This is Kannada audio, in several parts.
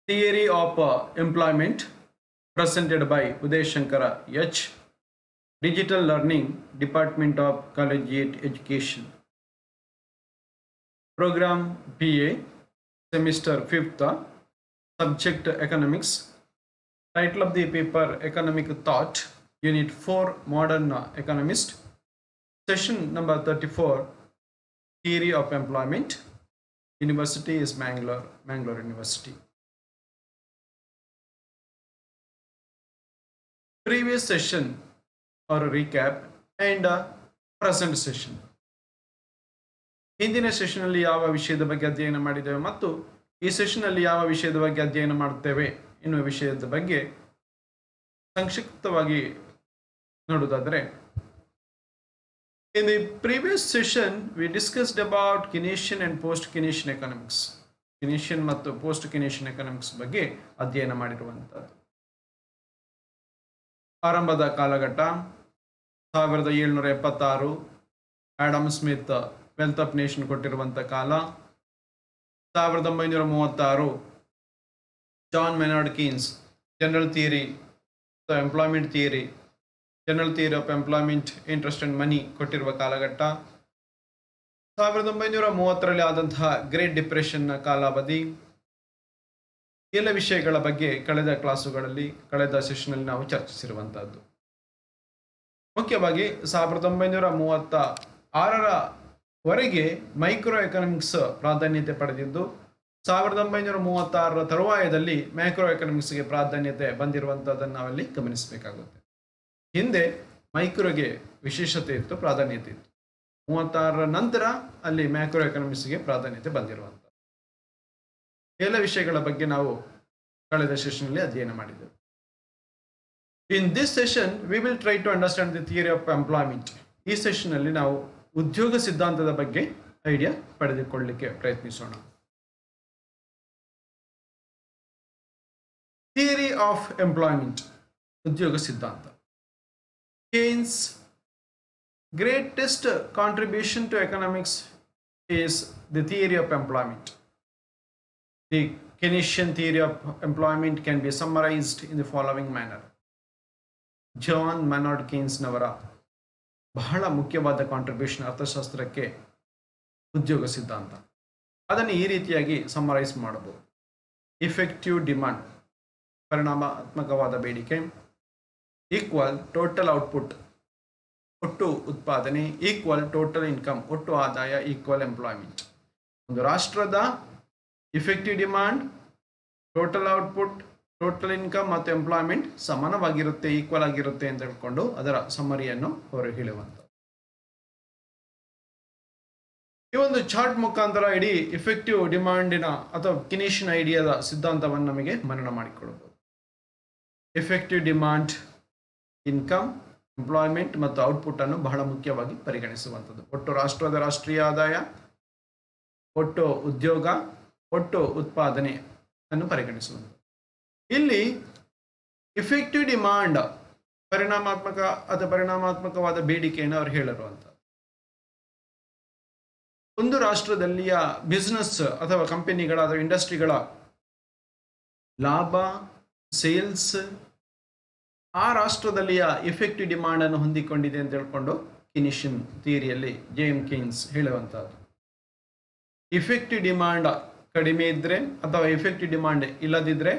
Theory of Employment, presented by Uday Shankara H. Digital Learning, Department of Collegiate Education. Program BA, Semester 5th, Subject Economics. Title of the paper Economic Thought, Unit 4, Modern Economist. Session number 34, Theory of Employment. University is Mangalore University. Previous session or a recap and present session. ಹಿಂದಿನ ಸೆಷನ್ ಅಲ್ಲಿ ಯಾವ ವಿಷಯದ ಬಗ್ಗೆ ಅಧ್ಯಯನ ಮಾಡಿದ್ದೇವೆ ಮತ್ತು ಈ ಸೆಷನ್ ಅಲ್ಲಿ ಯಾವ ವಿಷಯದ ಬಗ್ಗೆ ಅಧ್ಯಯನ ಮಾಡುತ್ತೇವೆ ಎನ್ನುವ ವಿಷಯದ ಬಗ್ಗೆ ಸಂಕ್ಷಿಪ್ತವಾಗಿ ನೋಡುವುದಾದರೆ, in the previous session we discussed about Keynesian and post Keynesian economics. Keynesian ಮತ್ತು post Keynesian economics ಬಗ್ಗೆ ಅಧ್ಯಯನ ಮಾಡಿರುವಂತದ್ದು. ಆರಂಭದ ಕಾಲಘಟ್ಟ 1776, Adam Smith wealth of nation ಕೊಟ್ಟಿರುವಂಥ ಕಾಲ. 1936 John Maynard Keynes general theory employment theory, general theory of employment, interest and money ಕೊಟ್ಟಿರುವ ಕಾಲಘಟ್ಟ. 1930ರಲ್ಲಿ ಆದಂತಹ ಗ್ರೇಟ್ ಡಿಪ್ರೆಷನ್ನ ಕಾಲಾವಧಿ. ಎಲ್ಲ ವಿಷಯಗಳ ಬಗ್ಗೆ ಕಳೆದ ಕ್ಲಾಸುಗಳಲ್ಲಿ, ಕಳೆದ ಸೆಷನ್ನಲ್ಲಿ ನಾವು ಚರ್ಚಿಸಿರುವಂತಹದ್ದು. ಮುಖ್ಯವಾಗಿ 1936ರವರೆಗೆ ಮೈಕ್ರೋ ಎಕನಾಮಿಕ್ಸ್ ಪ್ರಾಧಾನ್ಯತೆ ಪಡೆದಿದ್ದು, 1936ರ ತರುವಾಯದಲ್ಲಿ ಮ್ಯಾಕ್ರೋ ಎಕನಾಮಿಕ್ಸ್ಗೆ ಪ್ರಾಧಾನ್ಯತೆ ಬಂದಿರುವಂತಹದ್ದನ್ನು ನಾವಲ್ಲಿ ಗಮನಿಸಬೇಕಾಗುತ್ತೆ. ಹಿಂದೆ ಮೈಕ್ರೋಗೆ ವಿಶೇಷತೆ ಇತ್ತು, ಪ್ರಾಧಾನ್ಯತೆ ಇತ್ತು. 36ರ ನಂತರ ಅಲ್ಲಿ ಮ್ಯಾಕ್ರೋ ಎಕನಾಮಿಕ್ಸ್ಗೆ ಪ್ರಾಧಾನ್ಯತೆ ಬಂದಿರುವಂಥ ಎಲ್ಲ ವಿಷಯಗಳ ಬಗ್ಗೆ ನಾವು ಕಳೆದ ಸೆಷನ್ನಲ್ಲಿ ಅಧ್ಯಯನ ಮಾಡಿದ್ದೆವು. In this session we will try to understand the theory of employment. ಈ ಸೆಷನ್ ಅಲ್ಲಿ ನಾವು ಉದ್ಯೋಗ ಸಿದ್ಧಾಂತದ ಬಗ್ಗೆ ಐಡಿಯಾ ಪಡೆದುಕೊಳ್ಳಲಿಕ್ಕೆ ಪ್ರಯತ್ನಿಸೋಣ. ಥಿಯರಿ ಆಫ್ ಎಂಪ್ಲಾಯ್ಮೆಂಟ್, ಉದ್ಯೋಗ ಸಿದ್ಧಾಂತ. ಕೇನ್ಸ್ greatest contribution to economics is the theory of employment. The Keynesian theory of employment can be summarized in the following manner. John Maynard Keynes ನವರ ಬಹಳ ಮುಖ್ಯವಾದ ಕಾಂಟ್ರಿಬ್ಯೂಷನ್ ಅರ್ಥಶಾಸ್ತ್ರಕ್ಕೆ ಉದ್ಯೋಗ ಸಿದ್ಧಾಂತ. ಅದನ್ನು ಈ ರೀತಿಯಾಗಿ ಸಮ್ಮರೈಸ್ ಮಾಡಬಹುದು. ಇಫೆಕ್ಟಿವ್ ಡಿಮಾಂಡ್, ಪರಿಣಾಮಾತ್ಮಕವಾದ ಬೇಡಿಕೆ, ಈಕ್ವಲ್ ಟೋಟಲ್ ಔಟ್ಪುಟ್, ಒಟ್ಟು ಉತ್ಪಾದನೆ, ಈಕ್ವಲ್ ಟೋಟಲ್ ಇನ್ಕಮ್, ಒಟ್ಟು ಆದಾಯ, ಈಕ್ವಲ್ ಎಂಪ್ಲಾಯ್ಮೆಂಟ್. ಒಂದು ರಾಷ್ಟ್ರದ effective demand, total output, total income ಮತ್ತು ಎಂಪ್ಲಾಯ್ಮೆಂಟ್ ಸಮಾನವಾಗಿರುತ್ತೆ, ಈಕ್ವಲ್ ಆಗಿರುತ್ತೆ ಅಂತ ಹೇಳ್ಕೊಂಡು ಅದರ ಸಮ್ಮರಿಯನ್ನು ಅವರು ಹೇಳುವಂತ. ಈ ಒಂದು ಚಾರ್ಟ್ ಮುಖಾಂತರ ಇಡೀ ಇಫೆಕ್ಟಿವ್ ಡಿಮಾಂಡಿನ ಅಥವಾ ಕಿನೇಶಿಯನ್ ಐಡಿಯಾದ ಸಿದ್ಧಾಂತವನ್ನು ನಮಗೆ ಮನನ ಮಾಡಿಕೊಳ್ಳಬಹುದು. ಇಫೆಕ್ಟಿವ್ ಡಿಮಾಂಡ್, ಇನ್ಕಮ್, ಎಂಪ್ಲಾಯ್ಮೆಂಟ್ ಮತ್ತು ಔಟ್ಪುಟ್ ಅನ್ನು ಬಹಳ ಮುಖ್ಯವಾಗಿ ಪರಿಗಣಿಸುವಂಥದ್ದು. ಒಟ್ಟು ರಾಷ್ಟ್ರದ ರಾಷ್ಟ್ರೀಯ ಆದಾಯ, ಒಟ್ಟು ಉದ್ಯೋಗ, ಒಟ್ಟು ಉತ್ಪಾದನೆ ಅನ್ನು ಪರಿಗಣಿಸುವಂಥದ್ದು. ಇಲ್ಲಿ ಇಫೆಕ್ಟಿವ್ ಡಿಮಾಂಡ್, ಪರಿಣಾಮಾತ್ಮಕ ಅಥವಾ ಪರಿಣಾಮಾತ್ಮಕವಾದ ಬೇಡಿಕೆಯನ್ನು ಅವರು ಹೇಳಿರುವಂಥದ್ದು. ಒಂದು ರಾಷ್ಟ್ರದಲ್ಲಿಯ ಬಿಸ್ನೆಸ್ ಅಥವಾ ಕಂಪನಿಗಳ ಅಥವಾ ಇಂಡಸ್ಟ್ರಿಗಳ ಲಾಭ, ಸೇಲ್ಸ್ ಆ ರಾಷ್ಟ್ರದಲ್ಲಿಯ ಎಫೆಕ್ಟಿವ್ ಡಿಮಾಂಡ್ ಅನ್ನು ಹೊಂದಿಕೊಂಡಿದೆ ಅಂತ ಹೇಳ್ಕೊಂಡು ಕಿನಿಷಿಯನ್ ಥಿಯರಿಯಲ್ಲಿ ಜೇಮ್ ಕೀನ್ಸ್ ಹೇಳುವಂಥದ್ದು. ಇಫೆಕ್ಟಿವ್ ಡಿಮಾಂಡ್ ಕಡಿಮೆ ಇದ್ದರೆ ಅಥವಾ ಎಫೆಕ್ಟಿವ್ ಡಿಮಾಂಡ್ ಇಲ್ಲದಿದ್ದರೆ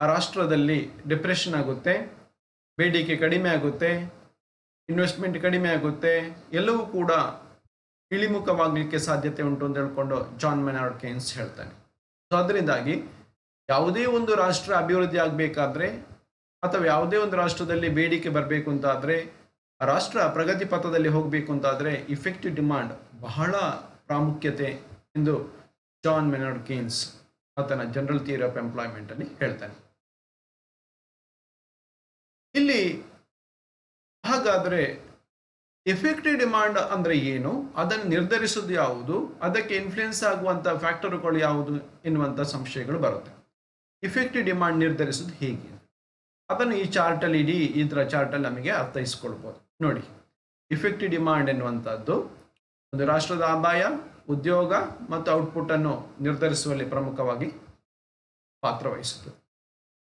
ಆ ರಾಷ್ಟ್ರದಲ್ಲಿ ಡಿಪ್ರೆಷನ್ ಆಗುತ್ತೆ, ಬೇಡಿಕೆ ಕಡಿಮೆ ಆಗುತ್ತೆ, ಇನ್ವೆಸ್ಟ್ಮೆಂಟ್ ಕಡಿಮೆ ಆಗುತ್ತೆ, ಎಲ್ಲವೂ ಕೂಡ ಇಳಿಮುಖವಾಗಲಿಕ್ಕೆ ಸಾಧ್ಯತೆ ಉಂಟು ಅಂತ ಹೇಳ್ಕೊಂಡು ಜಾನ್ ಮೆನಾರ್ಡ್ ಕೀನ್ಸ್ ಹೇಳ್ತಾನೆ. ಸೊ ಅದರಿಂದಾಗಿ ಯಾವುದೇ ಒಂದು ರಾಷ್ಟ್ರ ಅಭಿವೃದ್ಧಿ ಆಗಬೇಕಾದ್ರೆ ಅಥವಾ ಯಾವುದೇ ಒಂದು ರಾಷ್ಟ್ರದಲ್ಲಿ ಬೇಡಿಕೆ ಬರಬೇಕು ಅಂತಾದರೆ, ಆ ರಾಷ್ಟ್ರ ಪ್ರಗತಿ ಪಥದಲ್ಲಿ ಹೋಗಬೇಕು ಅಂತಾದರೆ ಇಫೆಕ್ಟಿವ್ ಡಿಮಾಂಡ್ ಬಹಳ ಪ್ರಾಮುಖ್ಯತೆ ಎಂದು ಜಾನ್ ಮೆನಾರ್ಡ್ ಕೀನ್ಸ್ ಆತನ ಜನರಲ್ ಥಿಯರಿ ಆಫ್ ಎಂಪ್ಲಾಯ್ಮೆಂಟ್ ಅಲ್ಲಿ ಹೇಳ್ತಾನೆ. ಇಲ್ಲಿ ಹಾಗಾದರೆ ಎಫೆಕ್ಟಿವ್ ಡಿಮಾಂಡ್ ಅಂದ್ರೆ ಏನು, ಅದನ್ನು ನಿರ್ಧರಿಸುವುದು ಯಾವುದು, ಅದಕ್ಕೆ ಇನ್ಫ್ಲುಯೆನ್ಸ್ ಆಗುವಂಥ ಫ್ಯಾಕ್ಟರ್ಗಳು ಯಾವುದು ಎನ್ನುವಂಥ ಸಂಶಯಗಳು ಬರುತ್ತೆ. ಇಫೆಕ್ಟಿವ್ ಡಿಮಾಂಡ್ ನಿರ್ಧರಿಸುವುದು ಹೇಗೆ ಅದನ್ನು ಈ ಚಾರ್ಟಲ್ಲಿ, ಇಡೀ ಇದರ ಚಾರ್ಟಲ್ಲಿ ನಮಗೆ ಅರ್ಥೈಸ್ಕೊಳ್ಬೋದು. ನೋಡಿ, ಇಫೆಕ್ಟಿವ್ ಡಿಮಾಂಡ್ ಎನ್ನುವಂಥದ್ದು ಒಂದು ರಾಷ್ಟ್ರದ ಆದಾಯ, ಉದ್ಯೋಗ ಮತ್ತು ಔಟ್ಪುಟ್ ಅನ್ನು ನಿರ್ಧರಿಸುವಲ್ಲಿ ಪ್ರಮುಖವಾಗಿ ಪಾತ್ರ ವಹಿಸುತ್ತದೆ.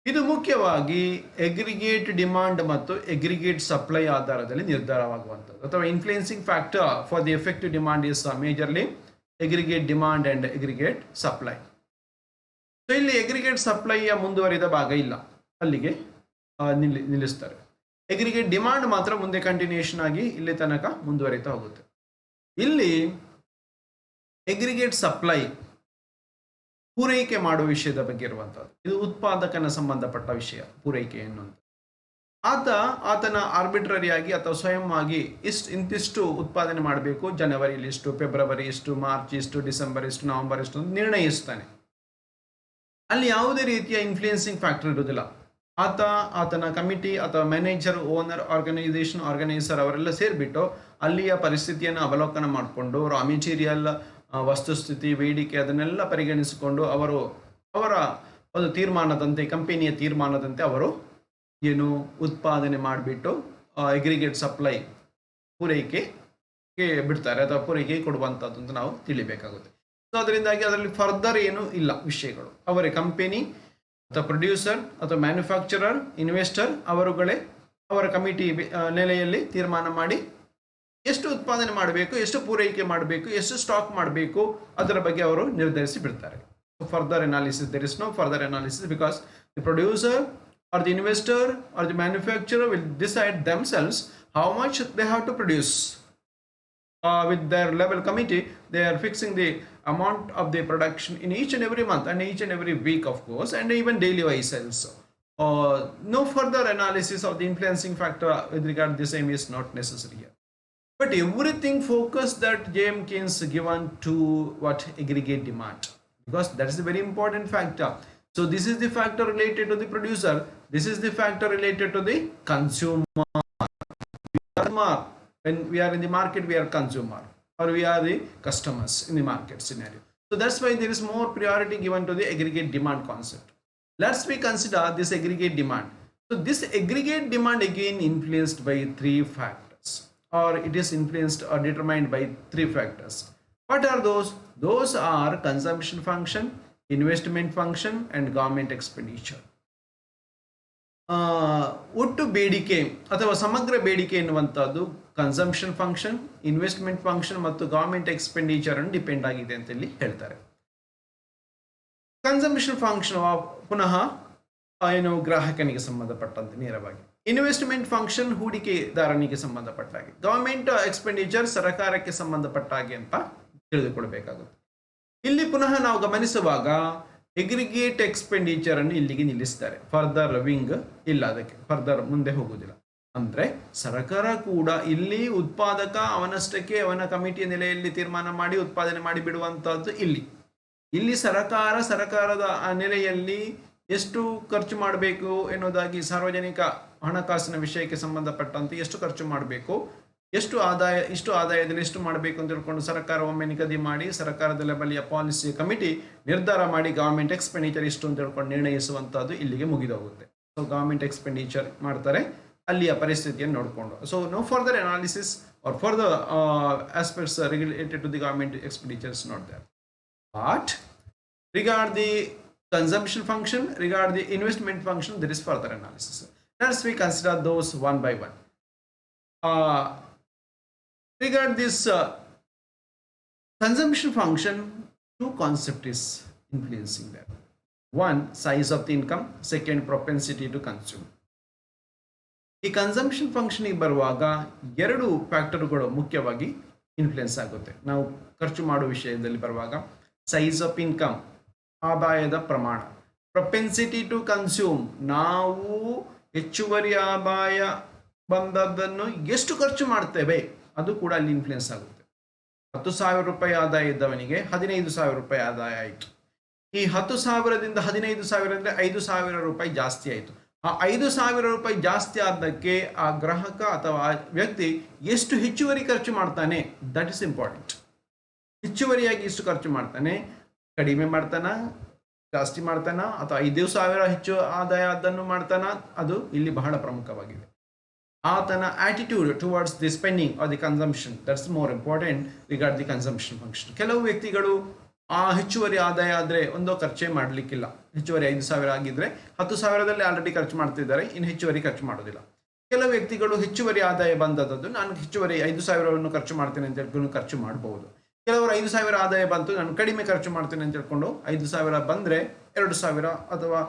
ಇದು ಮುಖ್ಯವಾಗಿ ಎಗ್ರಿಗೇಟ್ ಡಿಮಾಂಡ್ ಮತ್ತು ಎಗ್ರಿಗೇಟ್ ಸಪ್ಲೈ ಆಧಾರದಲ್ಲಿ ನಿರ್ಧಾರವಾಗುವಂಥದ್ದು, ಅಥವಾ influencing factor for the effective demand is majorly ಎಗ್ರಿಗೇಟ್ demand and ಎಗ್ರಿಗೇಟ್ supply. So ಇಲ್ಲಿ ಎಗ್ರಿಗೇಟ್ ಸಪ್ಲೈಯ ಮುಂದುವರಿದ ಭಾಗ ಇಲ್ಲ, ಅಲ್ಲಿಗೆ ನಿಲ್ಲಿಸ್ತಾರೆ. ಎಗ್ರಿಗೇಟ್ ಡಿಮಾಂಡ್ ಮಾತ್ರ ಮುಂದೆ ಕಂಟಿನ್ಯೂಷನ್ ಆಗಿ ಇಲ್ಲಿ ತನಕ ಮುಂದುವರಿತಾ ಹೋಗುತ್ತೆ. ಇಲ್ಲಿ ಎಗ್ರಿಗೇಟ್ ಸಪ್ಲೈ ಪೂರೈಕೆ ಮಾಡುವ ವಿಷಯದ ಬಗ್ಗೆ ಇರುವಂಥದ್ದು. ಇದು ಉತ್ಪಾದಕನ ಸಂಬಂಧಪಟ್ಟ ವಿಷಯ, ಪೂರೈಕೆ ಎನ್ನುವಂಥ. ಆತನ ಆರ್ಬಿಟ್ರರಿ ಆಗಿ ಅಥವಾ ಸ್ವಯಂ ಆಗಿ ಇಂತಿಷ್ಟು ಉತ್ಪಾದನೆ ಮಾಡಬೇಕು, ಜನವರಿಯಲ್ಲಿ ಇಷ್ಟು, ಫೆಬ್ರವರಿ ಇಷ್ಟು, ಮಾರ್ಚ್ ಇಷ್ಟು, ಡಿಸೆಂಬರ್ ಇಷ್ಟು, ನವೆಂಬರ್ ಇಷ್ಟು ನಿರ್ಣಯಿಸ್ತಾನೆ. ಅಲ್ಲಿ ಯಾವುದೇ ರೀತಿಯ ಇನ್ಫ್ಲುಯೆನ್ಸಿಂಗ್ ಫ್ಯಾಕ್ಟರ್ ಇರುವುದಿಲ್ಲ. ಆತನ ಕಮಿಟಿ ಅಥವಾ ಮ್ಯಾನೇಜರ್, ಓನರ್, ಆರ್ಗನೈಸರ್ ಅವರೆಲ್ಲ ಸೇರಿಬಿಟ್ಟು ಅಲ್ಲಿಯ ಪರಿಸ್ಥಿತಿಯನ್ನು ಅವಲೋಕನ ಮಾಡಿಕೊಂಡು ರಾ ಮೆಟೀರಿಯಲ್ ವಸ್ತುಸ್ಥಿತಿ, ಬೇಡಿಕೆ ಅದನ್ನೆಲ್ಲ ಪರಿಗಣಿಸಿಕೊಂಡು ಅವರ ಒಂದು ತೀರ್ಮಾನದಂತೆ, ಕಂಪನಿಯ ತೀರ್ಮಾನದಂತೆ ಅವರು ಏನು ಉತ್ಪಾದನೆ ಮಾಡಿಬಿಟ್ಟು ಎಗ್ರಿಗೇಟ್ ಸಪ್ಲೈ ಪೂರೈಕೆಗೆ ಬಿಡ್ತಾರೆ, ಅಥವಾ ಪೂರೈಕೆ ಕೊಡುವಂಥದ್ದು ಅಂತ ನಾವು ತಿಳಿಬೇಕಾಗುತ್ತೆ. ಸೊ ಅದರಿಂದಾಗಿ ಅದರಲ್ಲಿ ಫರ್ದರ್ ಏನು ಇಲ್ಲ ವಿಷಯಗಳು. ಅವರೇ ಕಂಪನಿ ಅಥವಾ ಪ್ರೊಡ್ಯೂಸರ್ ಅಥವಾ ಮ್ಯಾನುಫ್ಯಾಕ್ಚರರ್, ಇನ್ವೆಸ್ಟರ್ ಅವರುಗಳೇ ಅವರ ಕಮಿಟಿ ನೆಲೆಯಲ್ಲಿ ತೀರ್ಮಾನ ಮಾಡಿ ಎಷ್ಟು ಉತ್ಪಾದನೆ ಮಾಡಬೇಕು, ಎಷ್ಟು ಪೂರೈಕೆ ಮಾಡಬೇಕು, ಎಷ್ಟು ಸ್ಟಾಕ್ ಮಾಡಬೇಕು ಅದರ ಬಗ್ಗೆ ಅವರು ನಿರ್ಧರಿಸಿ ಬಿಡ್ತಾರೆ. Further analysis, there is no further analysis, because the producer or the investor or the manufacturer will decide themselves how much they have to produce. With their level committee, they are fixing the amount of the production in each and every month and each and every week, of course, and even daily wise also. No further analysis of the influencing factor with regard to the same is not necessary here. But everything focus that J.M. Keynes given to what aggregate demand, because that is a very important factor. So this is the factor related to the producer. This is the factor related to the consumer. When we are in the market, we are consumer, or we are the customers in the market scenario. So that's why there is more priority given to the aggregate demand concept. Let's we consider this aggregate demand. So this aggregate demand again influenced by three factors, or it is influenced or determined by three factors. What are those? Those are consumption function, investment function and government expenditure. ಒಟ್ಟು ಬೇಡಿಕೆ ಅಥವಾ ಸಮಗ್ರ ಬೇಡಿಕೆ ಎನ್ನುವಂಥದ್ದು ಕನ್ಸಂಪ್ಷನ್ ಫಂಕ್ಷನ್, ಇನ್ವೆಸ್ಟ್ಮೆಂಟ್ ಫಂಕ್ಷನ್ ಮತ್ತು ಗವರ್ಮೆಂಟ್ ಎಕ್ಸ್ಪೆಂಡಿಚರ್ ಅನ್ನು ಡಿಪೆಂಡ್ ಆಗಿದೆ ಅಂತ ಇಲ್ಲಿ ಹೇಳ್ತಾರೆ. ಕನ್ಸಂಪ್ಷನ್ ಫಂಕ್ಷನ್ ಪುನಃ ಏನು ಗ್ರಾಹಕನಿಗೆ ಸಂಬಂಧಪಟ್ಟಂತೆ ನೇರವಾಗಿ, ಇನ್ವೆಸ್ಟ್ಮೆಂಟ್ ಫಂಕ್ಷನ್ ಹೂಡಿಕೆದಾರನಿಗೆ ಸಂಬಂಧಪಟ್ಟ ಹಾಗೆ, ಗವರ್ಮೆಂಟ್ ಎಕ್ಸ್ಪೆಂಡಿಚರ್ ಸರ್ಕಾರಕ್ಕೆ ಸಂಬಂಧಪಟ್ಟ ಹಾಗೆ ಅಂತ ತಿಳಿದುಕೊಳ್ಬೇಕಾಗುತ್ತೆ. ಇಲ್ಲಿ ಪುನಃ ನಾವು ಗಮನಿಸುವಾಗ ಎಗ್ರಿಗೇಟ್ ಎಕ್ಸ್ಪೆಂಡಿಚರ್ ಅನ್ನು ಇಲ್ಲಿಗೆ ನಿಲ್ಲಿಸ್ತಾರೆ. ಫರ್ದರ್ ವಿಂಗ್ ಇಲ್ಲ, ಅದಕ್ಕೆ ಫರ್ದರ್ ಮುಂದೆ ಹೋಗುವುದಿಲ್ಲ. ಅಂದ್ರೆ ಸರ್ಕಾರ ಕೂಡ ಇಲ್ಲಿ ಉತ್ಪಾದಕ ಅವನಷ್ಟಕ್ಕೆ ಅವನ ಕಮಿಟಿಯ ನೆಲೆಯಲ್ಲಿ ತೀರ್ಮಾನ ಮಾಡಿ ಉತ್ಪಾದನೆ ಮಾಡಿ ಬಿಡುವಂತಹದ್ದು. ಇಲ್ಲಿ ಸರ್ಕಾರದ ನೆಲೆಯಲ್ಲಿ ಎಷ್ಟು ಖರ್ಚು ಮಾಡಬೇಕು ಎನ್ನುವುದಾಗಿ, ಸಾರ್ವಜನಿಕ ಹಣಕಾಸಿನ ವಿಷಯಕ್ಕೆ ಸಂಬಂಧಪಟ್ಟಂತೆ ಎಷ್ಟು ಖರ್ಚು ಮಾಡಬೇಕು, ಎಷ್ಟು ಆದಾಯ, ಇಷ್ಟು ಆದಾಯದಲ್ಲಿ ಎಷ್ಟು ಮಾಡಬೇಕು ಅಂತ ತಿಳ್ಕೊಂಡು ಸರ್ಕಾರ ಒಮ್ಮೆ ನಿಗದಿ ಮಾಡಿ, ಸರ್ಕಾರದ ಲೆವೆಲಿಯ ಪಾಲಿಸಿ ಕಮಿಟಿ ನಿರ್ಧಾರ ಮಾಡಿ ಗವರ್ಮೆಂಟ್ ಎಕ್ಸ್ಪೆಂಡಿಚರ್ ಇಷ್ಟು ಅಂತ ತಿಳ್ಕೊಂಡು ನಿರ್ಣಯಿಸುವಂತಹದ್ದು ಇಲ್ಲಿಗೆ ಮುಗಿದೋಗುತ್ತೆ. ಸೊ ಗವರ್ಮೆಂಟ್ ಎಕ್ಸ್ಪೆಂಡಿಚರ್ ಮಾಡ್ತಾರೆ ಅಲ್ಲಿಯ ಪರಿಸ್ಥಿತಿಯನ್ನು ನೋಡಿಕೊಂಡು. So no further analysis or further aspects related to the government expenditures not there. But regard the consumption function, regard the investment function, there is further analysis. Let's we consider those one by one. Regard this consumption function, two concepts is influencing that. One, size of the income. Second, propensity to consume. ಈ ಕನ್ಸಂಪ್ಷನ್ ಫಂಕ್ಷನ್ಗೆ ಬರುವಾಗ ಎರಡು ಫ್ಯಾಕ್ಟರ್ಗಳು ಮುಖ್ಯವಾಗಿ ಇನ್ಫ್ಲುಯೆನ್ಸ್ ಆಗುತ್ತೆ. ನಾವು ಖರ್ಚು ಮಾಡುವ ವಿಷಯದಲ್ಲಿ ಬರುವಾಗ ಸೈಜ್ ಆಫ್ ಇನ್ಕಮ್, ಆದಾಯದ ಪ್ರಮಾಣ, ಪ್ರೊಪೆನ್ಸಿಟಿ ಟು ಕನ್ಸ್ಯೂಮ್, ನಾವು ಹೆಚ್ಚುವರಿ ಆದಾಯ ಬಂದದ್ದನ್ನು ಎಷ್ಟು ಖರ್ಚು ಮಾಡ್ತೇವೆ ಅದು ಕೂಡ ಅಲ್ಲಿ ಇನ್ಫ್ಲುಯೆನ್ಸ್ ಆಗುತ್ತೆ. 10,000 ರೂಪಾಯಿ ಆದಾಯ ಇದ್ದವನಿಗೆ 15,000 ರೂಪಾಯಿ ಆದಾಯ ಆಯಿತು. ಈ 10,000ದಿಂದ 15,000 ಅಂದರೆ 5,000 ರೂಪಾಯಿ ಜಾಸ್ತಿ ಆಯಿತು. ಆ 5,000 ರೂಪಾಯಿ ಜಾಸ್ತಿ ಆದಕ್ಕೆ ಆ ಗ್ರಾಹಕ ಅಥವಾ ಆ ವ್ಯಕ್ತಿ ಎಷ್ಟು ಹೆಚ್ಚುವರಿ ಖರ್ಚು ಮಾಡ್ತಾನೆ, ದಟ್ ಇಸ್ ಇಂಪಾರ್ಟೆಂಟ್. ಹೆಚ್ಚುವರಿಯಾಗಿ ಎಷ್ಟು ಖರ್ಚು ಮಾಡ್ತಾನೆ, ಕಡಿಮೆ ಮಾಡ್ತಾನ, ಜಾಸ್ತಿ ಮಾಡ್ತಾನ, ಅಥವಾ 5,000 ಹೆಚ್ಚು ಆದಾಯ ಅದನ್ನು ಮಾಡ್ತಾನ, ಅದು ಇಲ್ಲಿ ಬಹಳ ಪ್ರಮುಖವಾಗಿದೆ. ಆತನ attitude towards the spending R the consumption, that's more important regard the consumption function. ಕೆಲವು ವ್ಯಕ್ತಿಗಳು ಆ ಹೆಚ್ಚುವರಿ ಆದಾಯ ಆದರೆ ಒಂದೋ ಖರ್ಚೇ ಮಾಡಲಿಕ್ಕಿಲ್ಲ. ಹೆಚ್ಚುವರಿ 5,000 ಆಗಿದ್ರೆ 10,000ದಲ್ಲಿ ಆಲ್ರೆಡಿ ಖರ್ಚು ಮಾಡ್ತಿದ್ದಾರೆ, ಇನ್ನು ಹೆಚ್ಚುವರಿ ಖರ್ಚು ಮಾಡೋದಿಲ್ಲ. ಕೆಲವು ವ್ಯಕ್ತಿಗಳು ಹೆಚ್ಚುವರಿ ಆದಾಯ ಬಂದದ್ದು, ನಾನು ಹೆಚ್ಚುವರಿ 5,000ವನ್ನು ಖರ್ಚು ಮಾಡ್ತೇನೆ ಅಂತ ಹೇಳ್ಕೊಂಡು ಖರ್ಚು ಮಾಡಬಹುದು. ಕೆಲವರು 5,000 ಆದಾಯ ಬಂತು, ನಾನು ಕಡಿಮೆ ಖರ್ಚು ಮಾಡ್ತೇನೆ ಅಂತ ಹೇಳ್ಕೊಂಡು 5,000 ಬಂದರೆ 2,000 ಅಥವಾ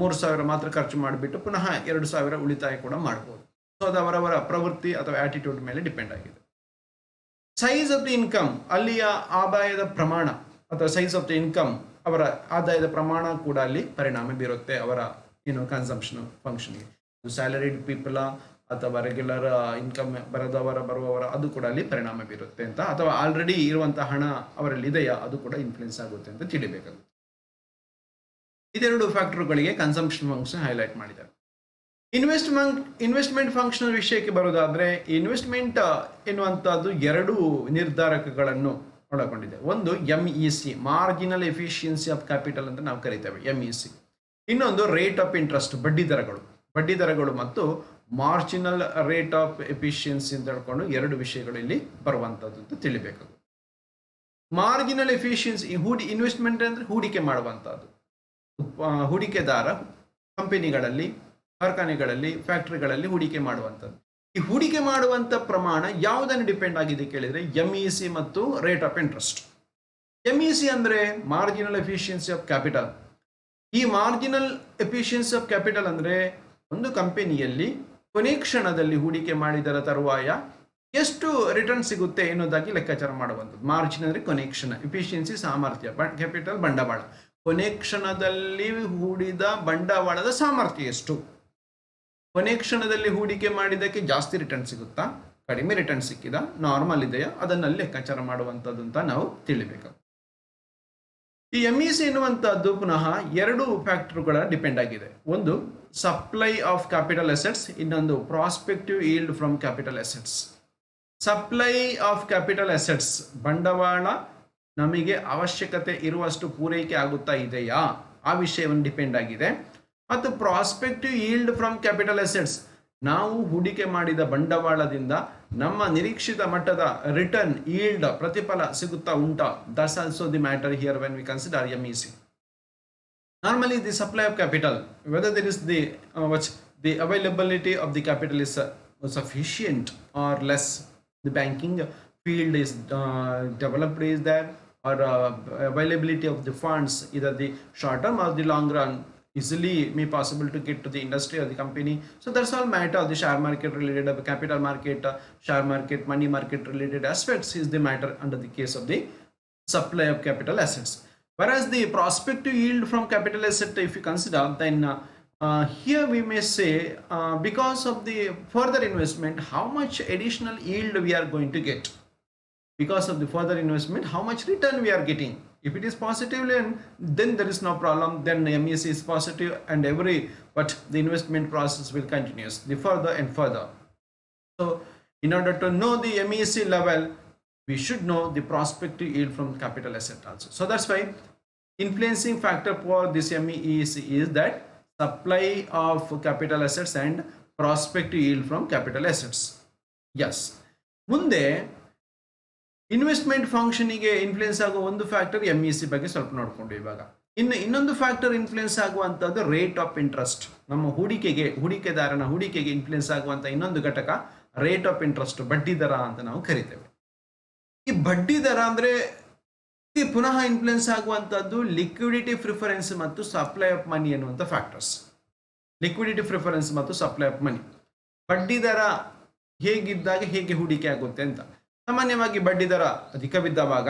3,000 ಮಾತ್ರ ಖರ್ಚು ಮಾಡಿಬಿಟ್ಟು ಪುನಃ 2,000 ಉಳಿತಾಯ ಕೂಡ ಮಾಡ್ಬೋದು. ಸೊ ಅದು ಅವರವರ ಪ್ರವೃತ್ತಿ ಅಥವಾ ಆಟಿಟ್ಯೂಡ್ ಮೇಲೆ ಡಿಪೆಂಡ್ ಆಗಿದೆ. ಸೈಜ್ ಆಫ್ ದಿ ಇನ್ಕಮ್, ಅಲ್ಲಿಯ ಆದಾಯದ ಪ್ರಮಾಣ ಅಥವಾ ಸೈಜ್ ಆಫ್ ದಿ ಇನ್ಕಮ್, ಅವರ ಆದಾಯದ ಪ್ರಮಾಣ ಕೂಡ ಅಲ್ಲಿ ಪರಿಣಾಮ ಬೀರುತ್ತೆ ಅವರ ಕನ್ಸಂಪ್ಷನ್ ಫಂಕ್ಷನ್ಗೆ. ಸ್ಯಾಲರಿಡ್ ಪೀಪಲ್ ಅಥವಾ ರೆಗ್ಯುಲರ್ ಇನ್ಕಮ್ ಬರುವವರ ಅದು ಕೂಡ ಅಲ್ಲಿ ಪರಿಣಾಮ ಬೀರುತ್ತೆ ಅಂತ, ಅಥವಾ ಆಲ್ರೆಡಿ ಇರುವಂತಹ ಹಣ ಅವರಲ್ಲಿ ಇದೆಯಾ ಅದು ಕೂಡ ಇನ್ಫ್ಲುಯೆನ್ಸ್ ಆಗುತ್ತೆ ಅಂತ ತಿಳಿಬೇಕಾಗುತ್ತೆ. ಇದೆರಡು ಫ್ಯಾಕ್ಟರ್ಗಳಿಗೆ ಕನ್ಸಂಪ್ಷನ್ ಫಂಕ್ಷನ್ ಹೈಲೈಟ್ ಮಾಡಿದ್ದಾರೆ. ಇನ್ವೆಸ್ಟ್ಮೆಂಟ್ ಫಂಕ್ಷನ್ ವಿಷಯಕ್ಕೆ ಬರೋದಾದ್ರೆ, ಇನ್ವೆಸ್ಟ್ಮೆಂಟ್ ಎನ್ನುವಂಥದ್ದು ಎರಡು ನಿರ್ಧಾರಕಗಳನ್ನು ಒಳಗೊಂಡಿದೆ. ಒಂದು MEC, marginal efficiency of capital ಅಂತ ನಾವು ಕರಿತೇವೆ, MEC. ಇನ್ನೊಂದು ರೇಟ್ ಆಫ್ ಇಂಟ್ರೆಸ್ಟ್, ಬಡ್ಡಿ ದರಗಳು ಮತ್ತು ಮಾರ್ಜಿನಲ್ ರೇಟ್ ಆಫ್ ಎಫಿಷಿಯನ್ಸಿ ಅಂತ ಹೇಳ್ಕೊಂಡು ಎರಡು ವಿಷಯಗಳು ಇಲ್ಲಿ ಬರುವಂಥದ್ದು ಅಂತ ತಿಳಿಬೇಕಾಗುತ್ತೆ. ಮಾರ್ಜಿನಲ್ ಎಫಿಷಿಯನ್ಸಿ, ಇನ್ವೆಸ್ಟ್ಮೆಂಟ್ ಅಂದರೆ ಹೂಡಿಕೆ ಮಾಡುವಂಥದ್ದು. ಹೂಡಿಕೆದಾರ ಕಂಪನಿಗಳಲ್ಲಿ, ಕಾರ್ಖಾನೆಗಳಲ್ಲಿ, ಫ್ಯಾಕ್ಟರಿಗಳಲ್ಲಿ ಹೂಡಿಕೆ ಮಾಡುವಂಥದ್ದು. ಈ ಹೂಡಿಕೆ ಮಾಡುವಂಥ ಪ್ರಮಾಣ ಯಾವುದನ್ನು ಡಿಪೆಂಡ್ ಆಗಿದೆ ಕೇಳಿದರೆ MEC ಮತ್ತು ರೇಟ್ ಆಫ್ ಇಂಟ್ರೆಸ್ಟ್. MEC ಅಂದರೆ ಮಾರ್ಜಿನಲ್ ಎಫಿಷಿಯನ್ಸಿ ಆಫ್ ಕ್ಯಾಪಿಟಲ್. ಈ ಮಾರ್ಜಿನಲ್ ಎಫಿಷಿಯನ್ಸಿ ಆಫ್ ಕ್ಯಾಪಿಟಲ್ ಅಂದರೆ ಒಂದು ಕಂಪನಿಯಲ್ಲಿ ಕೊನೆ ಕ್ಷಣದಲ್ಲಿ ಹೂಡಿಕೆ ಮಾಡಿದರ ತರುವಾಯ ಎಷ್ಟು ರಿಟರ್ನ್ ಸಿಗುತ್ತೆ ಎನ್ನುವುದಾಗಿ ಲೆಕ್ಕಾಚಾರ ಮಾಡುವಂಥದ್ದು. ಮಾರ್ಜಿನ್ ಅಂದರೆ ಕೊನೆ ಕ್ಷಣ, ಎಫಿಷಿಯನ್ಸಿ ಸಾಮರ್ಥ್ಯ, ಕ್ಯಾಪಿಟಲ್ ಬಂಡವಾಳ. ಕೊನೆ ಕ್ಷಣದಲ್ಲಿ ಹೂಡಿದ ಬಂಡವಾಳದ ಸಾಮರ್ಥ್ಯ ಎಷ್ಟು, ಕೊನೆ ಕ್ಷಣದಲ್ಲಿ ಹೂಡಿಕೆ ಮಾಡಿದ್ದಕ್ಕೆ ಜಾಸ್ತಿ ರಿಟರ್ನ್ ಸಿಗುತ್ತಾ, ಕಡಿಮೆ ರಿಟರ್ನ್ ಸಿಕ್ಕಿದ, ನಾರ್ಮಲ್ ಇದೆಯಾ, ಅದನ್ನಲ್ಲಿ ಲೆಕ್ಕಾಚಾರ ಮಾಡುವಂಥದ್ದು ಅಂತ ನಾವು ತಿಳಿಬೇಕು. ಈ MEC ಎನ್ನುವಂಥದ್ದು ಪುನಃ ಎರಡು ಫ್ಯಾಕ್ಟರ್ಗಳ ಡಿಪೆಂಡ್ ಆಗಿದೆ. ಒಂದು ಸಪ್ಲೈ ಆಫ್ ಕ್ಯಾಪಿಟಲ್ ಅಸೆಟ್ಸ್, ಇನ್ನೊಂದು prospective yield from capital assets. Supply of capital assets, ಬಂಡವಾಳ ನಮಗೆ ಅವಶ್ಯಕತೆ ಇರುವಷ್ಟು ಪೂರೈಕೆ ಆಗುತ್ತಾ ಇದೆಯಾ ಆ ವಿಷಯವನ್ನು ಡಿಪೆಂಡ್ ಆಗಿದೆ. ಮತ್ತು prospective yield from capital assets, ನಾವು ಹೂಡಿಕೆ ಮಾಡಿದ ಬಂಡವಾಳದಿಂದ ನಮ್ಮ ನಿರೀಕ್ಷಿತ ಮಟ್ಟದ ರಿಟರ್ನ್, ಈಲ್ಡ್, ಪ್ರತಿಫಲ ಸಿಗುತ್ತಾ ಉಂಟಾ. That's also the matter here when we consider MEC. Normally the supply of capital, whether there is the availability of the capital is sufficient or less, the banking field is developed is there, or availability of the funds, either the short term or the long run, easily may possible to get to the industry or the company. So that's all matter. The share market related, capital market, share market, money market related aspects is the matter under the case of the supply of capital assets. Whereas the prospective yield from capital asset, if you consider, then here we may say because of the further investment, how much additional yield we are going to get. Because of the further investment, how much return we are getting. If it is positive, then there is no problem. Then MEC is positive, and the investment process will continue the further and further. So, in order to know the MEC level, we should know the prospective yield from capital asset also. So that's why influencing factor for this MEC is that supply of capital assets and prospective yield from capital assets. Yes. ಮುಂದೆ ಇನ್ವೆಸ್ಟ್ಮೆಂಟ್ ಫಂಕ್ಷನಿಗೆ ಇನ್ಫ್ಲುಯೆನ್ಸ್ ಆಗುವ ಒಂದು ಫ್ಯಾಕ್ಟರ್ MEC ಬಗ್ಗೆ ಸ್ವಲ್ಪ ನೋಡ್ಕೊಂಡು ಇವಾಗ. ಇನ್ನೊಂದು ಫ್ಯಾಕ್ಟರ್ ಇನ್ಫ್ಲುಯೆನ್ಸ್ ಆಗುವಂಥದ್ದು ರೇಟ್ ಆಫ್ ಇಂಟ್ರೆಸ್ಟ್. ನಮ್ಮ ಹೂಡಿಕೆದಾರನ ಹೂಡಿಕೆಗೆ ಇನ್ಫ್ಲುಯೆನ್ಸ್ ಆಗುವಂಥ ಇನ್ನೊಂದು ಘಟಕ ರೇಟ್ ಆಫ್ ಇಂಟ್ರೆಸ್ಟ್, ಬಡ್ಡಿ ದರ ಅಂತ ನಾವು ಕರಿತೇವೆ. ಈ ಬಡ್ಡಿ ದರ ಅಂದರೆ ಪುನಃ ಇನ್ಫ್ಲುಯೆನ್ಸ್ ಆಗುವಂಥದ್ದು ಲಿಕ್ವಿಡಿಟಿ ಪ್ರಿಫರೆನ್ಸ್ ಮತ್ತು ಸಪ್ಲೈ ಆಫ್ ಮನಿ ಎನ್ನುವಂಥ ಫ್ಯಾಕ್ಟರ್ಸ್. ಲಿಕ್ವಿಡಿಟಿ ಪ್ರಿಫರೆನ್ಸ್ ಮತ್ತು ಸಪ್ಲೈ ಆಫ್ ಮನಿ. ಬಡ್ಡಿ ದರ ಹೇಗಿದ್ದಾಗ ಹೇಗೆ ಹೂಡಿಕೆ ಆಗುತ್ತೆ ಅಂತ. ಸಾಮಾನ್ಯವಾಗಿ ಬಡ್ಡಿ ದರ ಅಧಿಕವಿದ್ದವಾಗ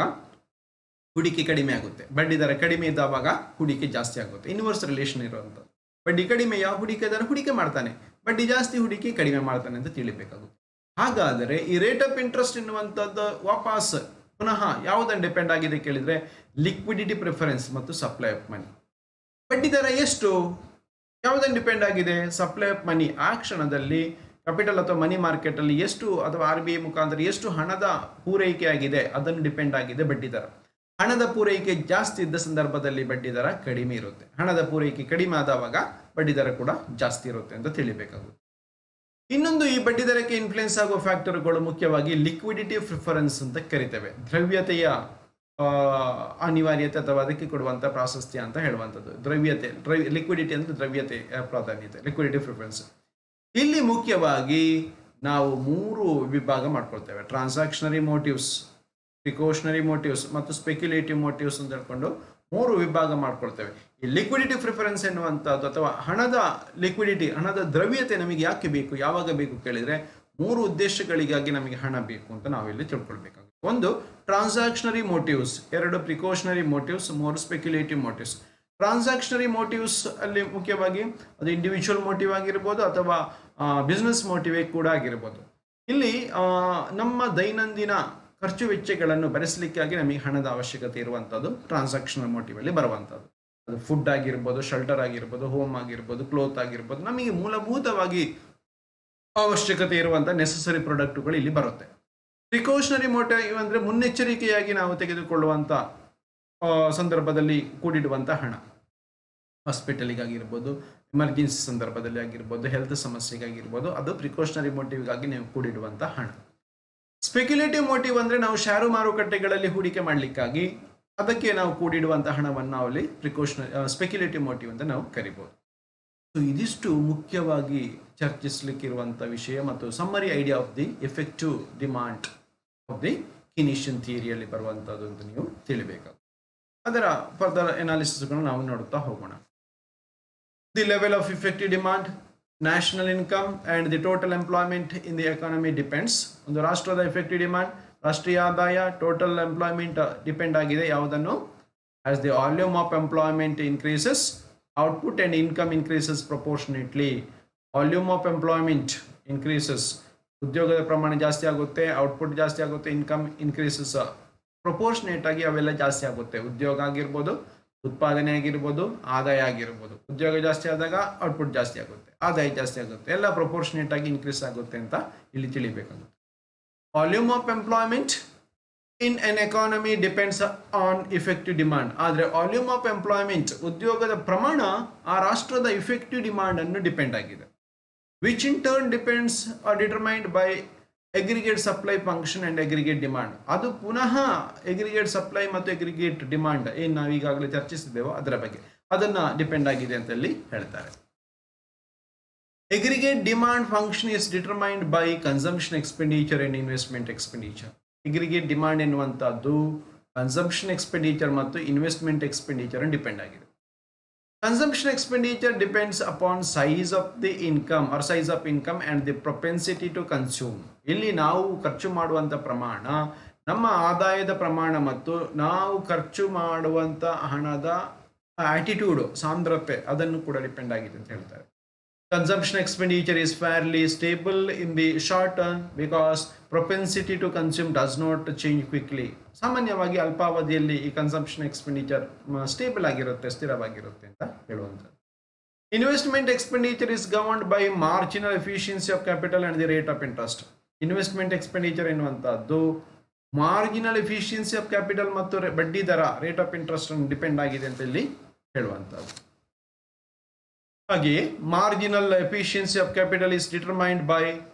ಹೂಡಿಕೆ ಕಡಿಮೆ ಆಗುತ್ತೆ, ಬಡ್ಡಿ ದರ ಕಡಿಮೆ ಇದ್ದವಾಗ ಹೂಡಿಕೆ ಜಾಸ್ತಿ ಆಗುತ್ತೆ. ಇನ್ವರ್ಸ್ ರಿಲೇಷನ್ ಇರುವಂಥದ್ದು. ಬಡ್ಡಿ ಕಡಿಮೆಯ ಹೂಡಿಕೆದಾರ ಹೂಡಿಕೆ ಮಾಡ್ತಾನೆ, ಬಡ್ಡಿ ಜಾಸ್ತಿ ಹೂಡಿಕೆ ಕಡಿಮೆ ಮಾಡ್ತಾನೆ ಅಂತ ತಿಳಿಬೇಕಾಗುತ್ತೆ. ಹಾಗಾದರೆ ಈ ರೇಟ್ ಆಫ್ ಇಂಟ್ರೆಸ್ಟ್ ಎನ್ನುವಂಥದ್ದು ವಾಪಸ್ ಪುನಃ ಯಾವುದನ್ನು ಡಿಪೆಂಡ್ ಆಗಿದೆ ಕೇಳಿದರೆ ಲಿಕ್ವಿಡಿಟಿ ಪ್ರಿಫರೆನ್ಸ್ ಮತ್ತು ಸಪ್ಲೈ ಆಫ್ ಮನಿ. ಬಡ್ಡಿ ದರ ಎಷ್ಟು ಯಾವುದನ್ನು ಡಿಪೆಂಡ್ ಆಗಿದೆ? Supply of money. ಆ ಕ್ಷಣದಲ್ಲಿ ಕ್ಯಾಪಿಟಲ್ ಅಥವಾ ಮನಿ ಮಾರ್ಕೆಟಲ್ಲಿ ಎಷ್ಟು ಅಥವಾ RBI ಮುಖಾಂತರ ಎಷ್ಟು ಹಣದ ಪೂರೈಕೆ ಆಗಿದೆ ಅದನ್ನು ಡಿಪೆಂಡ್ ಆಗಿದೆ ಬಡ್ಡಿ ದರ. ಹಣದ ಪೂರೈಕೆ ಜಾಸ್ತಿ ಇದ್ದ ಸಂದರ್ಭದಲ್ಲಿ ಬಡ್ಡಿ ದರ ಕಡಿಮೆ ಇರುತ್ತೆ, ಹಣದ ಪೂರೈಕೆ ಕಡಿಮೆ ಆದವಾಗ ಬಡ್ಡಿ ದರ ಕೂಡ ಜಾಸ್ತಿ ಇರುತ್ತೆ ಅಂತ ತಿಳಿಬೇಕಾಗುತ್ತೆ. ಇನ್ನೊಂದು ಈ ಬಡ್ಡಿ ದರಕ್ಕೆ ಇನ್ಫ್ಲುಯೆನ್ಸ್ ಆಗುವ ಫ್ಯಾಕ್ಟರ್ಗಳು ಮುಖ್ಯವಾಗಿ ಲಿಕ್ವಿಡಿಟಿ ಪ್ರಿಫರೆನ್ಸ್ ಅಂತ ಕರಿತೇವೆ. ದ್ರವ್ಯತೆಯ ಅನಿವಾರ್ಯತೆ ಅಥವಾ ಅದಕ್ಕೆ ಕೊಡುವಂಥ ಪ್ರಾಶಸ್ತ್ಯ ಅಂತ ಹೇಳುವಂಥದ್ದು. ದ್ರವ್ಯತೆ, ಲಿಕ್ವಿಡಿಟಿ ಅಂದರೆ ದ್ರವ್ಯತೆ ಪ್ರಾಧಾನ್ಯತೆ, ಲಿಕ್ವಿಡಿಟಿ ಪ್ರಿಫರೆನ್ಸ್. ಇಲ್ಲಿ ಮುಖ್ಯವಾಗಿ ನಾವು 3 ವಿಭಾಗ ಮಾಡ್ಕೊಳ್ತೇವೆ: ಟ್ರಾನ್ಸಾಕ್ಷನರಿ ಮೋಟಿವ್ಸ್, ಪ್ರಿಕಾಷನರಿ ಮೋಟಿವ್ಸ್ ಮತ್ತು ಸ್ಪೆಕ್ಯುಲೇಟಿವ್ ಮೋಟಿವ್ಸ್ ಅಂತ ಹೇಳ್ಕೊಂಡು 3 ವಿಭಾಗ ಮಾಡ್ಕೊಳ್ತೇವೆ. ಈ ಲಿಕ್ವಿಡಿಟಿ ಪ್ರಿಫರೆನ್ಸ್ ಎನ್ನುವಂಥದ್ದು ಅಥವಾ ಹಣದ ಲಿಕ್ವಿಡಿಟಿ, ಹಣದ ದ್ರವ್ಯತೆ ನಮಗೆ ಯಾಕೆ ಬೇಕು, ಯಾವಾಗ ಬೇಕು ಕೇಳಿದರೆ 3 ಉದ್ದೇಶಗಳಿಗಾಗಿ ನಮಗೆ ಹಣ ಬೇಕು ಅಂತ ನಾವಿಲ್ಲಿ ತಿಳ್ಕೊಳ್ಬೇಕಾಗುತ್ತೆ. 1 transactionary motives, 2 precautionary motives, 3 speculative motives. Transactionary motives ಅಲ್ಲಿ ಮುಖ್ಯವಾಗಿ ಅದು ಇಂಡಿವಿಜುವಲ್ ಮೋಟಿವ್ ಆಗಿರ್ಬೋದು ಅಥವಾ ಬಿಸ್ನೆಸ್ ಮೋಟಿವೇ ಕೂಡ ಆಗಿರ್ಬೋದು. ಇಲ್ಲಿ ನಮ್ಮ ದೈನಂದಿನ ಖರ್ಚು ವೆಚ್ಚಗಳನ್ನು ಭರಿಸಲಿಕ್ಕಾಗಿ ನಮಗೆ ಹಣದ ಅವಶ್ಯಕತೆ ಇರುವಂಥದ್ದು ಟ್ರಾನ್ಸಾಕ್ಷನಲ್ ಮೋಟಿವ್ ಅಲ್ಲಿ ಬರುವಂಥದ್ದು. ಅದು ಫುಡ್ ಆಗಿರ್ಬೋದು, ಶೆಲ್ಟರ್ ಆಗಿರ್ಬೋದು, ಹೋಮ್ ಆಗಿರ್ಬೋದು, ಕ್ಲೋತ್ ಆಗಿರ್ಬೋದು, ನಮಗೆ ಮೂಲಭೂತವಾಗಿ ಅವಶ್ಯಕತೆ ಇರುವಂಥ ನೆಸೆಸರಿ ಪ್ರಾಡಕ್ಟುಗಳು ಇಲ್ಲಿ ಬರುತ್ತೆ. ಪ್ರಿಕಾಷನರಿ ಮೋಟಿವ್ ಅಂದರೆ ಮುನ್ನೆಚ್ಚರಿಕೆಯಾಗಿ ನಾವು ತೆಗೆದುಕೊಳ್ಳುವಂಥ ಸಂದರ್ಭದಲ್ಲಿ ಕೂಡಿಡುವಂಥ ಹಣ, ಹಾಸ್ಪಿಟಲಿಗಾಗಿರ್ಬೋದು, ಎಮರ್ಜೆನ್ಸಿ ಸಂದರ್ಭದಲ್ಲಿ ಆಗಿರ್ಬೋದು, ಹೆಲ್ತ್ ಸಮಸ್ಯೆಗಾಗಿರ್ಬೋದು, ಅದು ಪ್ರಿಕಾಷನರಿ ಮೋಟಿವ್ಗಾಗಿ ನೀವು ಕೂಡಿಡುವಂಥ ಹಣ. ಸ್ಪೆಕ್ಯುಲೇಟಿವ್ ಮೋಟಿವ್ ಅಂದರೆ ನಾವು ಷೇರು ಮಾರುಕಟ್ಟೆಗಳಲ್ಲಿ ಹೂಡಿಕೆ ಮಾಡಲಿಕ್ಕಾಗಿ ಅದಕ್ಕೆ ನಾವು ಕೂಡಿಡುವಂಥ ಹಣವನ್ನು ನಾವಲ್ಲಿ ಸ್ಪೆಕ್ಯುಲೇಟಿವ್ ಮೋಟಿವ್ ಅಂತ ನಾವು ಕರಿಬೋದು. ಸೊ ಇದಿಷ್ಟು ಮುಖ್ಯವಾಗಿ ಚರ್ಚಿಸಲಿಕ್ಕಿರುವಂಥ ವಿಷಯ ಮತ್ತು summary idea of the effective demand of the Keynesian ಥಿಯರಿಯಲ್ಲಿ ಬರುವಂಥದ್ದು ಅಂತ ನೀವು ತಿಳಿಬೇಕಾಗುತ್ತೆ. ಅದರ ಫರ್ದರ್ ಅನಾಲಿಸಿಸ್ಗಳನ್ನು ನಾವು ನೋಡುತ್ತಾ ಹೋಗೋಣ. The level of effective demand, national income and the total employment in the economy depends. ಒಂದು ರಾಷ್ಟ್ರದ ಎಫೆಕ್ಟಿವ್ ಡಿಮಾಂಡ್, ರಾಷ್ಟ್ರೀಯ ಆದಾಯ, ಟೋಟಲ್ ಎಂಪ್ಲಾಯ್ಮೆಂಟ್ ಡಿಪೆಂಡ್ ಆಗಿದೆ ಯಾವುದನ್ನು? As the volume of employment increases, output and income increases proportionately. Volume of employment increases, ಉದ್ಯೋಗದ ಪ್ರಮಾಣ ಜಾಸ್ತಿ ಆಗುತ್ತೆ, ಔಟ್ಪುಟ್ ಜಾಸ್ತಿ ಆಗುತ್ತೆ, ಇನ್ಕಮ್ ಇನ್ಕ್ರೀಸಸ್ ಪ್ರಪೋರ್ಷನೇಟ್ ಆಗಿ ಅವೆಲ್ಲ ಜಾಸ್ತಿ ಆಗುತ್ತೆ. ಉದ್ಯೋಗ ಆಗಿರ್ಬೋದು, ಉತ್ಪಾದನೆ ಆಗಿರ್ಬೋದು, ಆದಾಯ ಆಗಿರ್ಬೋದು. ಉದ್ಯೋಗ ಜಾಸ್ತಿ ಆದಾಗ ಔಟ್ಪುಟ್ ಜಾಸ್ತಿ ಆಗುತ್ತೆ, ಆದಾಯ ಜಾಸ್ತಿ ಆಗುತ್ತೆ, ಎಲ್ಲ ಪ್ರಪೋರ್ಷನೇಟ್ ಆಗಿ ಇನ್ಕ್ರೀಸ್ ಆಗುತ್ತೆ ಅಂತ ಇಲ್ಲಿ ತಿಳಿಬೇಕಾಗುತ್ತೆ. Volume of employment in an economy depends on effective demand. ಆದರೆ ವಾಲ್ಯೂಮ್ ಆಫ್ ಎಂಪ್ಲಾಯ್ಮೆಂಟ್, ಉದ್ಯೋಗದ ಪ್ರಮಾಣ ಆ ರಾಷ್ಟ್ರದ ಇಫೆಕ್ಟಿವ್ ಡಿಮಾಂಡ್ ಅನ್ನು ಡಿಪೆಂಡ್ ಆಗಿದೆ. Which in turn depends or determined by aggregate supply function and aggregate demand. ಅದು ಪುನಃ ಎಗ್ರಿಗೇಟ್ ಸಪ್ಲೈ ಮತ್ತು ಎಗ್ರಿಗೇಟ್ ಡಿಮಾಂಡ್ ಏನು ನಾವು ಈಗಾಗಲೇ ಚರ್ಚಿಸಿದ್ದೇವೋ ಅದರ ಬಗ್ಗೆ ಅದನ್ನು ಡಿಪೆಂಡ್ ಆಗಿದೆ ಅಂತ ಇಲ್ಲಿ ಹೇಳ್ತಾರೆ. ಎಗ್ರಿಗೇಟ್ demand function is determined by consumption expenditure and investment expenditure. ಎಗ್ರಿಗೇಟ್ demand ಎನ್ನುವಂಥದ್ದು ಕನ್ಸಂಪ್ಷನ್ ಎಕ್ಸ್ಪೆಂಡಿಚರ್ ಮತ್ತು ಇನ್ವೆಸ್ಟ್ಮೆಂಟ್ ಎಕ್ಸ್ಪೆಂಡಿಚರ್ ಡಿಪೆಂಡ್ ಆಗಿದೆ. Consumption expenditure depends upon size of the income or size of income and the propensity to consume. ಇಲ್ಲಿ ನಾವು ಖರ್ಚು ಮಾಡುವಂಥ ಪ್ರಮಾಣ, ನಮ್ಮ ಆದಾಯದ ಪ್ರಮಾಣ ಮತ್ತು ನಾವು ಖರ್ಚು ಮಾಡುವಂಥ ಹಣದ ಆಟಿಟ್ಯೂಡು, ಸಾಂದ್ರತೆ, ಅದನ್ನು ಕೂಡ ಡಿಪೆಂಡ್ ಆಗಿದೆ ಅಂತ ಹೇಳ್ತಾರೆ. Consumption expenditure is fairly stable in the short term because propensity to consume does not change quickly. ಸಾಮಾನ್ಯವಾಗಿ ಅಲ್ಪಾವಧಿಯಲ್ಲಿ ಈ ಕನ್ಸಂಪ್ಷನ್ ಎಕ್ಸ್ಪೆಂಡಿಚರ್ ಸ್ಟೇಬಲ್ ಆಗಿರುತ್ತೆ, ಸ್ಥಿರವಾಗಿರುತ್ತೆ ಅಂತ ಹೇಳುವಂಥದ್ದು. Investment expenditure is governed by marginal efficiency of capital and the rate of interest. Investment expenditure ಎನ್ನುವಂಥದ್ದು ಮಾರ್ಜಿನಲ್ ಎಫಿಷಿಯನ್ಸಿ ಆಫ್ ಕ್ಯಾಪಿಟಲ್ ಮತ್ತು ಬಡ್ಡಿ ದರ, ರೇಟ್ ಆಫ್ ಇಂಟ್ರೆಸ್ಟ್ ಡಿಪೆಂಡ್ ಆಗಿದೆ ಅಂತ ಇಲ್ಲಿ ಹೇಳುವಂಥದ್ದು. ಹಾಗೆಯೇ marginal efficiency of capital is determined by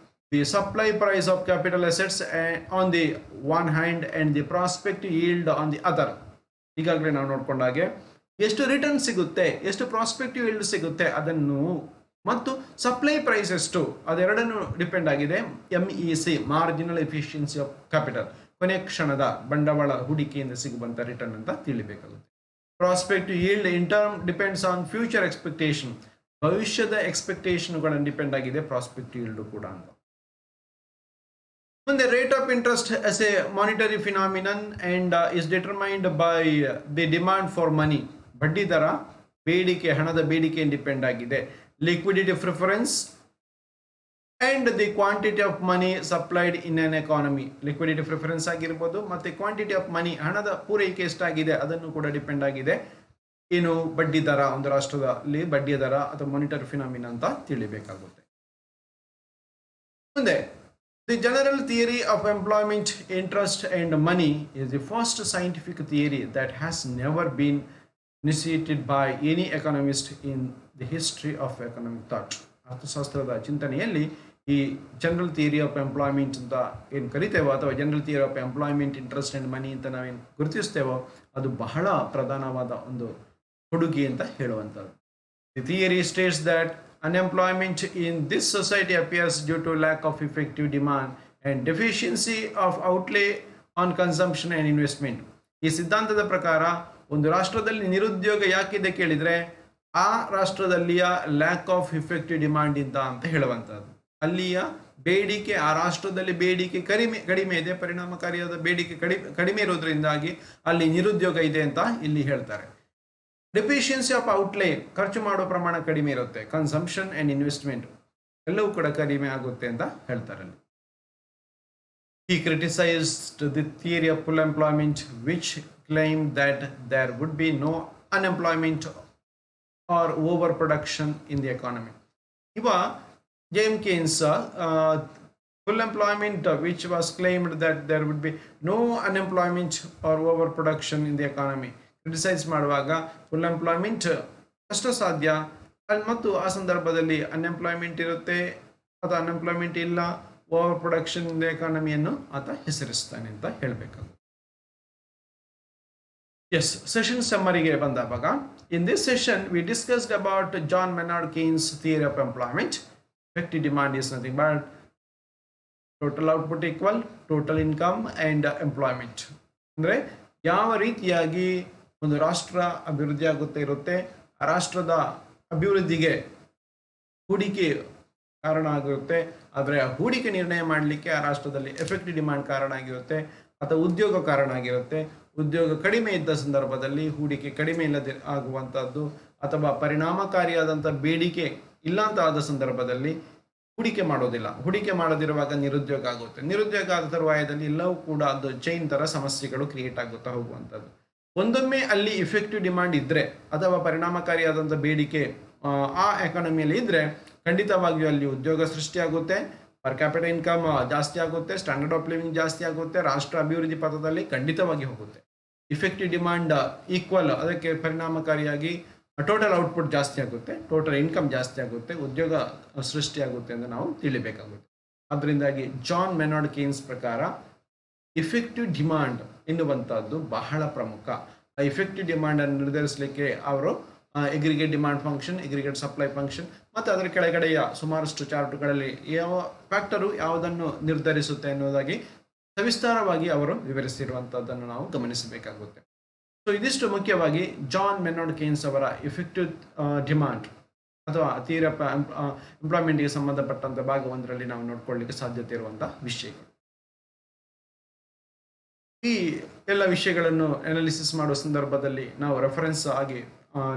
the supply price of capital assets on the one hand and the prospect yield on the other. ಈಗಾಗಲೇ ನಾವು ನೋಡ್ಕೊಂಡಾಗೆ ಎಷ್ಟು ರಿಟರ್ನ್ ಸಿಗುತ್ತೆ, ಎಷ್ಟು ಪ್ರಾಸ್ಪೆಕ್ಟಿವ್ ಯೀಲ್ಡ್ ಸಿಗುತ್ತೆ ಅದನ್ನು, ಮತ್ತು ಸಪ್ಲೈ ಪ್ರೈಸ್ ಎಷ್ಟು, ಅದೆರಡನ್ನು ಡಿಪೆಂಡ್ ಆಗಿದೆ. MEC marginal efficiency of capital, ಕೊನೆ ಕ್ಷಣದ ಬಂಡವಾಳ ಹೂಡಿಕೆಯಿಂದ ಸಿಗುವಂಥ ರಿಟರ್ನ್ ಅಂತ ತಿಳಿಬೇಕಾಗುತ್ತೆ. Prospective yield in term depends on future expectation, ಭವಿಷ್ಯದ ಎಕ್ಸ್ಪೆಕ್ಟೇಷನ್ಗಳನ್ನು ಡಿಪೆಂಡ್ ಆಗಿದೆ ಪ್ರಾಸ್ಪೆಕ್ಟಿವ್ ಯೀಲ್ಡ್ ಕೂಡ ಅಂತ. ಮುಂದೆ rate of interest as a monetary phenomenon and is determined by the demand for money. ಬಡ್ಡಿ ದರ, ಬೇಡಿಕೆ, ಹಣದ ಬೇಡಿಕೆ ಡಿಪೆಂಡ್ ಆಗಿದೆ. Liquidity preference and the quantity of money supplied in an economy. Liquidity preference ಆಗಿರ್ಬೋದು ಮತ್ತು ಕ್ವಾಂಟಿಟಿ ಆಫ್ ಮನಿ, ಹಣದ ಪೂರೈಕೆ ಎಷ್ಟಾಗಿದೆ ಅದನ್ನು ಕೂಡ ಡಿಪೆಂಡ್ ಆಗಿದೆ. ಏನು ಬಡ್ಡಿ ದರ, ಒಂದು ರಾಷ್ಟ್ರದಲ್ಲಿ ಬಡ್ಡಿಯ ದರ ಅಥವಾ ಮಾನಿಟರಿ ಫಿನಾಮಿನಾ ಅಂತ ತಿಳಿಬೇಕಾಗುತ್ತೆ. ಮುಂದೆ the general theory of employment, interest and money is the first scientific theory that has never bean initiated by any economist in the history of economic thought. ಅರ್ಥಶಾಸ್ತ್ರದ ಚಿಂತನೆಯಲ್ಲಿ ಈ ಜನರಲ್ ಥಿಯರಿ ಆಫ್ ಎಂಪ್ಲಾಯ್ಮೆಂಟ್ ಅಂತ ಏನು ಕರಿತೇವೋ ಅಥವಾ general theory of employment interest and ಮನಿ ಅಂತ ನಾವೇನು ಗುರುತಿಸ್ತೇವೋ ಅದು ಬಹಳ ಪ್ರಧಾನವಾದ ಒಂದು ಕೊಡುಗೆ ಅಂತ ಹೇಳುವಂಥದ್ದು. The theory States that unemployment in this society appears due to lack of effective demand and deficiency of outlay on consumption and investment. ಈ ಸಿದ್ಧಾಂತದ ಪ್ರಕಾರ ಒಂದು ರಾಷ್ಟ್ರದಲ್ಲಿ ನಿರುದ್ಯೋಗ ಯಾಕಿದೆ ಕೇಳಿದರೆ ಆ ರಾಷ್ಟ್ರದಲ್ಲಿಯ ಲ್ಯಾಕ್ ಆಫ್ ಇಫೆಕ್ಟಿವ್ ಡಿಮಾಂಡ್ ಅಂತ ಹೇಳುವಂಥದ್ದು. ಅಲ್ಲಿಯ ಬೇಡಿಕೆ, ಆ ರಾಷ್ಟ್ರದಲ್ಲಿ ಬೇಡಿಕೆ ಕಡಿಮೆ ಇದೆ, ಪರಿಣಾಮಕಾರಿಯಾದ ಬೇಡಿಕೆ ಕಡಿಮೆ ಇರೋದ್ರಿಂದಾಗಿ ಅಲ್ಲಿ ನಿರುದ್ಯೋಗ ಇದೆ ಅಂತ ಇಲ್ಲಿ ಹೇಳ್ತಾರೆ. ಡೆಫಿಷಿಯನ್ಸಿ ಆಫ್ ಔಟ್ಲೇ, ಖರ್ಚು ಮಾಡೋ ಪ್ರಮಾಣ ಕಡಿಮೆ ಇರುತ್ತೆ. ಕನ್ಸಂಪ್ಷನ್ ಆ್ಯಂಡ್ ಇನ್ವೆಸ್ಟ್ಮೆಂಟ್ ಎಲ್ಲವೂ ಕೂಡ ಕಡಿಮೆ ಆಗುತ್ತೆ ಅಂತ ಹೇಳ್ತಾರೆ ಅಲ್ಲಿ. He criticized the theory of full employment, which claimed that there would be no unemployment or overproduction in the economy. Iva James Keynes full employment, which was claimed that there would be no unemployment or overproduction in the economy. Criticise ಮಾಡುವಾಗ ಫುಲ್ ಎಂಪ್ಲಾಯ್ಮೆಂಟ್ ಕಷ್ಟ ಸಾಧ್ಯ ಮತ್ತು ಆ ಸಂದರ್ಭದಲ್ಲಿ ಅನ್ಎಂಪ್ಲಾಯ್ಮೆಂಟ್ ಇರುತ್ತೆ ಅಥವಾ ಅನ್ಎಂಪ್ಲಾಯ್ಮೆಂಟ್ ಇಲ್ಲ, ಓವರ್ ಪ್ರೊಡಕ್ಷನ್ ಇನ್ ದ ಎಕಾನಮಿಯನ್ನು ಆತ ಹೆಸರಿಸ್ತಾನೆ ಅಂತ ಹೇಳಬೇಕಾಗುತ್ತೆ. ಎಸ್, ಸೆಷನ್ ಸಮ್ಮರಿಗೆ ಬಂದಾಗ in this session we discussed about John Maynard Keynes theory of employment. Effective demand is nothing but total output equal total income and employment. ಅಂದರೆ ಯಾವ ರೀತಿಯಾಗಿ ಒಂದು ರಾಷ್ಟ್ರ ಅಭಿವೃದ್ಧಿ ಆಗುತ್ತೆ ಇರುತ್ತೆ, ಆ ರಾಷ್ಟ್ರದ ಅಭಿವೃದ್ಧಿಗೆ ಹೂಡಿಕೆ ಕಾರಣ ಆಗಿರುತ್ತೆ. ಆದರೆ ಆ ಹೂಡಿಕೆ ನಿರ್ಣಯ ಮಾಡಲಿಕ್ಕೆ ಆ ರಾಷ್ಟ್ರದಲ್ಲಿ ಎಫೆಕ್ಟಿವ್ ಡಿಮಾಂಡ್ ಕಾರಣ ಆಗಿರುತ್ತೆ ಅಥವಾ ಉದ್ಯೋಗ ಕಾರಣ ಆಗಿರುತ್ತೆ. ಉದ್ಯೋಗ ಕಡಿಮೆ ಇದ್ದ ಸಂದರ್ಭದಲ್ಲಿ ಹೂಡಿಕೆ ಕಡಿಮೆ ಇಲ್ಲದೆ ಆಗುವಂಥದ್ದು ಅಥವಾ ಪರಿಣಾಮಕಾರಿಯಾದಂಥ ಬೇಡಿಕೆ ಇಲ್ಲ ಅಂತ ಆದ ಸಂದರ್ಭದಲ್ಲಿ ಹೂಡಿಕೆ ಮಾಡೋದಿಲ್ಲ. ಹೂಡಿಕೆ ಮಾಡದಿರುವಾಗ ನಿರುದ್ಯೋಗ ಆಗುತ್ತೆ. ನಿರುದ್ಯೋಗ ಆದ ತರುವಾಯದಲ್ಲಿ ಎಲ್ಲವೂ ಕೂಡ ಅದು ಚೈನ್ ಥರ ಸಮಸ್ಯೆಗಳು ಕ್ರಿಯೇಟ್ ಆಗುತ್ತಾ ಹೋಗುವಂಥದ್ದು. ಒಂದೊಮ್ಮೆ ಅಲ್ಲಿ ಇಫೆಕ್ಟಿವ್ ಡಿಮಾಂಡ್ ಇದ್ದರೆ ಅಥವಾ ಪರಿಣಾಮಕಾರಿಯಾದಂಥ ಬೇಡಿಕೆ ಆ ಎಕಾನಮಿಯಲ್ಲಿ ಇದ್ದರೆ ಖಂಡಿತವಾಗಿಯೂ ಅಲ್ಲಿ ಉದ್ಯೋಗ ಸೃಷ್ಟಿಯಾಗುತ್ತೆ, ಪರ್ ಕ್ಯಾಪಿಟಲ್ ಇನ್ಕಮ್ ಜಾಸ್ತಿ ಆಗುತ್ತೆ, ಸ್ಟ್ಯಾಂಡರ್ಡ್ ಆಫ್ ಲಿವಿಂಗ್ ಜಾಸ್ತಿ ಆಗುತ್ತೆ, ರಾಷ್ಟ್ರ ಅಭಿವೃದ್ಧಿ ಪಥದಲ್ಲಿ ಖಂಡಿತವಾಗಿ ಹೋಗುತ್ತೆ. ಇಫೆಕ್ಟಿವ್ ಡಿಮಾಂಡ್ ಈಕ್ವಲ್, ಅದಕ್ಕೆ ಪರಿಣಾಮಕಾರಿಯಾಗಿ ಟೋಟಲ್ ಔಟ್ಪುಟ್ ಜಾಸ್ತಿ ಆಗುತ್ತೆ, ಟೋಟಲ್ ಇನ್ಕಮ್ ಜಾಸ್ತಿ ಆಗುತ್ತೆ, ಉದ್ಯೋಗ ಸೃಷ್ಟಿಯಾಗುತ್ತೆ ಅಂತ ನಾವು ತಿಳಿಬೇಕಾಗುತ್ತೆ. ಅದರಿಂದಾಗಿ ಜಾನ್ ಮೆನಾರ್ಡ್ ಕೇನ್ಸ್ ಪ್ರಕಾರ ಇಫೆಕ್ಟಿವ್ ಡಿಮಾಂಡ್ ಎನ್ನುವಂಥದ್ದು ಬಹಳ ಪ್ರಮುಖ. ಆ ಇಫೆಕ್ಟಿವ್ ಡಿಮಾಂಡನ್ನು ನಿರ್ಧರಿಸಲಿಕ್ಕೆ ಅವರು ಎಗ್ರಿಗೇಟ್ ಡಿಮಾಂಡ್ ಫಂಕ್ಷನ್, ಎಗ್ರಿಗೇಟ್ ಸಪ್ಲೈ ಫಂಕ್ಷನ್ ಮತ್ತು ಅದರ ಕೆಳಗಡೆಯ ಸುಮಾರಷ್ಟು ಚಾರ್ಟ್ಗಳಲ್ಲಿ ಯಾವ ಫ್ಯಾಕ್ಟರು ಯಾವುದನ್ನು ನಿರ್ಧರಿಸುತ್ತೆ ಅನ್ನೋದಾಗಿ ಸವಿಸ್ತಾರವಾಗಿ ಅವರು ವಿವರಿಸಿರುವಂಥದ್ದನ್ನು ನಾವು ಗಮನಿಸಬೇಕಾಗುತ್ತೆ. ಸೊ ಇದಿಷ್ಟು ಮುಖ್ಯವಾಗಿ ಜಾನ್ ಮೆನಾರ್ಡ್ ಕೇನ್ಸ್ ಅವರ ಇಫೆಕ್ಟಿವ್ ಡಿಮಾಂಡ್ ಅಥವಾ ಥಿಯರಿ ಆಫ್ ಎಂಪ್ಲಾಯ್ಮೆಂಟ್ಗೆ ಸಂಬಂಧಪಟ್ಟಂಥ ಭಾಗ 1ರಲ್ಲಿ ನಾವು ನೋಡ್ಕೊಳ್ಳಿಕ್ಕೆ ಸಾಧ್ಯತೆ ಇರುವಂಥ ವಿಷಯಗಳು. ಈ ಎಲ್ಲ ವಿಷಯಗಳನ್ನು ಅನಾಲಿಸಿಸ್ ಮಾಡುವ ಸಂದರ್ಭದಲ್ಲಿ ನಾವು ರೆಫರೆನ್ಸ್ ಆಗಿ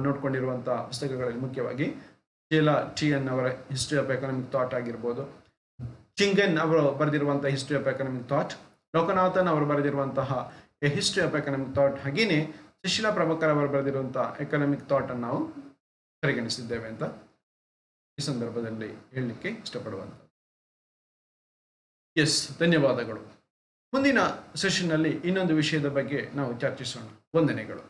ನೋಡ್ಕೊಂಡಿರುವಂಥ ಪುಸ್ತಕಗಳಲ್ಲಿ ಮುಖ್ಯವಾಗಿ ಶೀಲಾ ಟಿಎನ್ ಅವರ ಹಿಸ್ಟ್ರಿ ಆಫ್ ಎಕನಾಮಿಕ್ ಥಾಟ್ ಆಗಿರ್ಬೋದು, ಚಿಂಗನ್ ಅವರು ಬರೆದಿರುವಂಥ history of economic thought, Lokanathan ಅವರು ಬರೆದಿರುವಂತಹ a history of economic thought, ಹಾಗೆಯೇ ಸುಶೀಲಾ ಪ್ರಭಾಕರ್ ಅವರು ಬರೆದಿರುವಂಥ ಎಕನಾಮಿಕ್ ಥಾಟನ್ನು ನಾವು ಪರಿಗಣಿಸಿದ್ದೇವೆ ಅಂತ ಈ ಸಂದರ್ಭದಲ್ಲಿ ಹೇಳಲಿಕ್ಕೆ ಇಷ್ಟಪಡುವಂಥ. ಎಸ್, ಧನ್ಯವಾದಗಳು. ಮುಂದಿನ ಸೆಷನ್ನಲ್ಲಿ ಇನ್ನೊಂದು ವಿಷಯದ ಬಗ್ಗೆ ನಾವು ಚರ್ಚಿಸೋಣ. ವಂದನೆಗಳು.